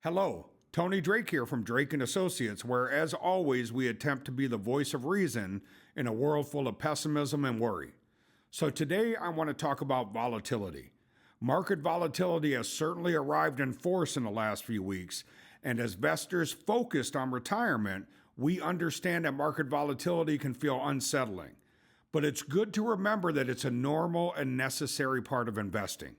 Hello, Tony Drake here from Drake and Associates, where as always we attempt to be the voice of reason in a world full of pessimism and worry. So today I want to talk about volatility. Market volatility has certainly arrived in force in the last few weeks, and as investors focused on retirement, we understand that market volatility can feel unsettling. But it's good to remember that it's a normal and necessary part of investing.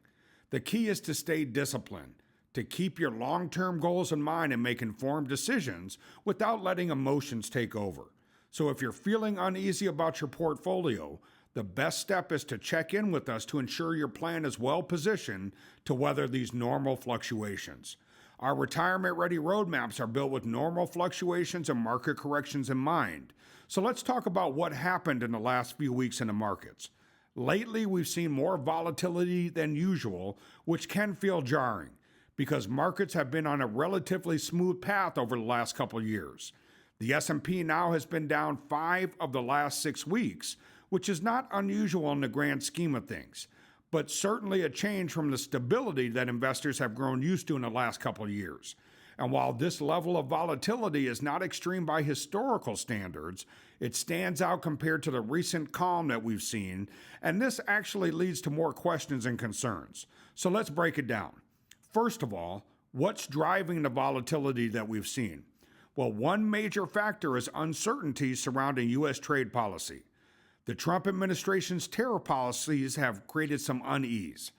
The key is to stay disciplined, to keep your long-term goals in mind and make informed decisions without letting emotions take over. So if you're feeling uneasy about your portfolio, the best step is to check in with us to ensure your plan is well positioned to weather these normal fluctuations. Our retirement-ready roadmaps are built with normal fluctuations and market corrections in mind. So let's talk about what happened in the last few weeks in the markets. Lately, we've seen more volatility than usual, which can feel jarring because markets have been on a relatively smooth path over the last couple of years. The S&P now has been down 5 of the last 6 weeks, which is not unusual in the grand scheme of things, but certainly a change from the stability that investors have grown used to in the last couple of years. And while this level of volatility is not extreme by historical standards, it stands out compared to the recent calm that we've seen, and this actually leads to more questions and concerns. So let's break it down. First of all, what's driving the volatility that we've seen? Well, one major factor is uncertainty surrounding U.S. trade policy. The Trump administration's tariff policies have created some unease.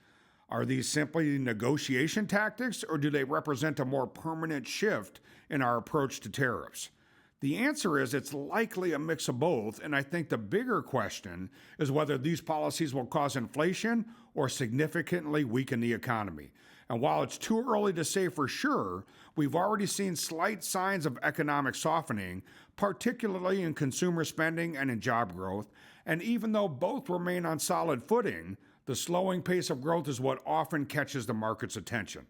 Are these simply negotiation tactics, or do they represent a more permanent shift in our approach to tariffs? The answer is it's likely a mix of both, and I think the bigger question is whether these policies will cause inflation or significantly weaken the economy. And while it's too early to say for sure, we've already seen slight signs of economic softening, particularly in consumer spending and in job growth. And even though both remain on solid footing, the slowing pace of growth is what often catches the market's attention.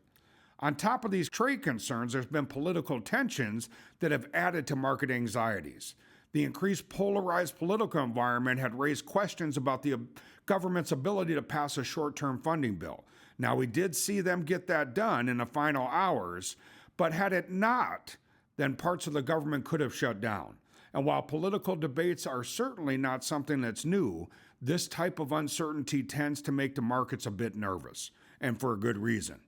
On top of these trade concerns, there's been political tensions that have added to market anxieties. The increased polarized political environment had raised questions about the government's ability to pass a short-term funding bill. Now, we did see them get that done in the final hours, but had it not, then parts of the government could have shut down. And while political debates are certainly not something that's new, this type of uncertainty tends to make the markets a bit nervous, and for a good reason.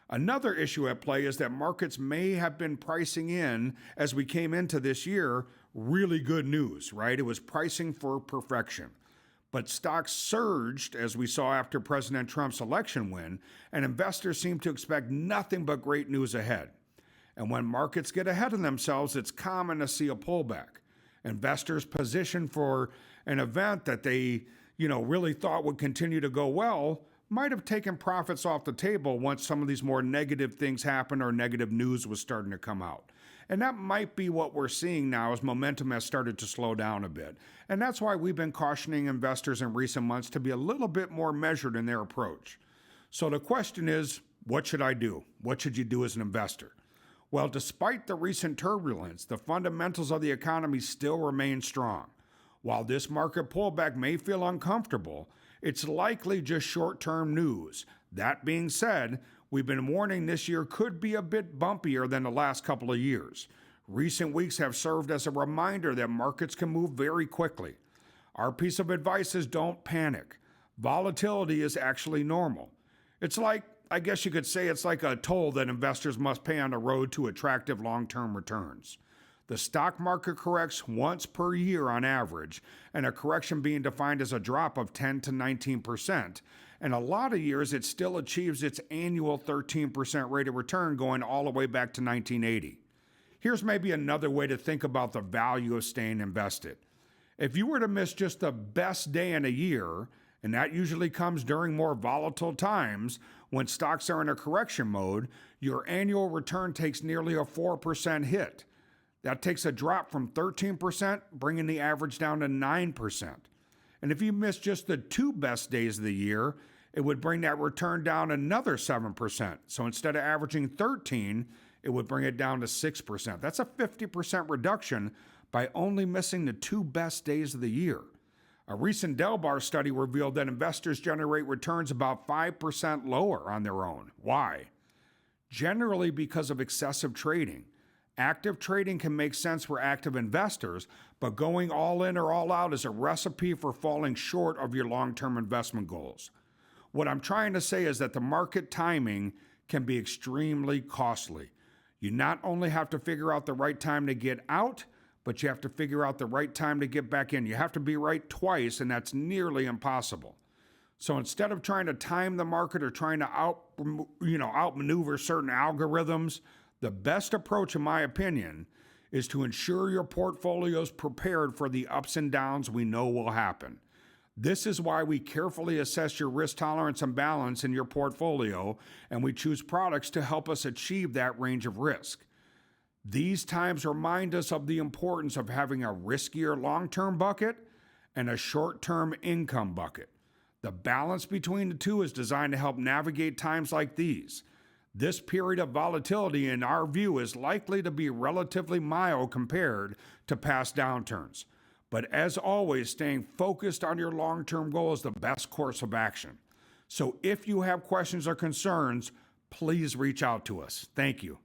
Another issue at play is that markets may have been pricing in, as we came into this year, really good news, right? It was pricing for perfection. But stocks surged, as we saw after President Trump's election win, and investors seem to expect nothing but great news ahead. And when markets get ahead of themselves, it's common to see a pullback. Investors positioned for an event that they, really thought would continue to go well might have taken profits off the table once some of these more negative things happened or negative news was starting to come out. And that might be what we're seeing now as momentum has started to slow down a bit. And that's why we've been cautioning investors in recent months to be a little bit more measured in their approach. So the question is, what should I do? What should you do as an investor? Well, despite the recent turbulence, the fundamentals of the economy still remain strong. While this market pullback may feel uncomfortable, it's likely just short-term news. That being said, we've been warning this year could be a bit bumpier than the last couple of years. Recent weeks have served as a reminder that markets can move very quickly. Our piece of advice is don't panic. Volatility is actually normal. It's like, I guess you could say it's like a toll that investors must pay on the road to attractive long-term returns. The stock market corrects once per year on average, and a correction being defined as a drop of 10 to 19%. And a lot of years, it still achieves its annual 13% rate of return going all the way back to 1980. Here's maybe another way to think about the value of staying invested. If you were to miss just the best day in a year, and that usually comes during more volatile times when stocks are in a correction mode, your annual return takes nearly a 4% hit. That takes a drop from 13%, bringing the average down to 9%. And if you miss just the 2 best days of the year, it would bring that return down another 7%. So instead of averaging 13, it would bring it down to 6%. That's a 50% reduction by only missing the 2 best days of the year. A recent Delbar study revealed that investors generate returns about 5% lower on their own. Why? generally because of excessive trading. Active trading can make sense for active investors, but going all in or all out is a recipe for falling short of your long-term investment goals. What I'm trying to say is that the market timing can be extremely costly. You not only have to figure out the right time to get out, but you have to figure out the right time to get back in. You have to be right twice, and that's nearly impossible. So instead of trying to time the market or trying to outmaneuver certain algorithms, the best approach, in my opinion, is to ensure your portfolio is prepared for the ups and downs we know will happen. This is why we carefully assess your risk tolerance and balance in your portfolio, and we choose products to help us achieve that range of risk. These times remind us of the importance of having a riskier long-term bucket and a short-term income bucket. The balance between the two is designed to help navigate times like these. This period of volatility, in our view, is likely to be relatively mild compared to past downturns. But as always, staying focused on your long-term goal is the best course of action. So if you have questions or concerns, please reach out to us. Thank you.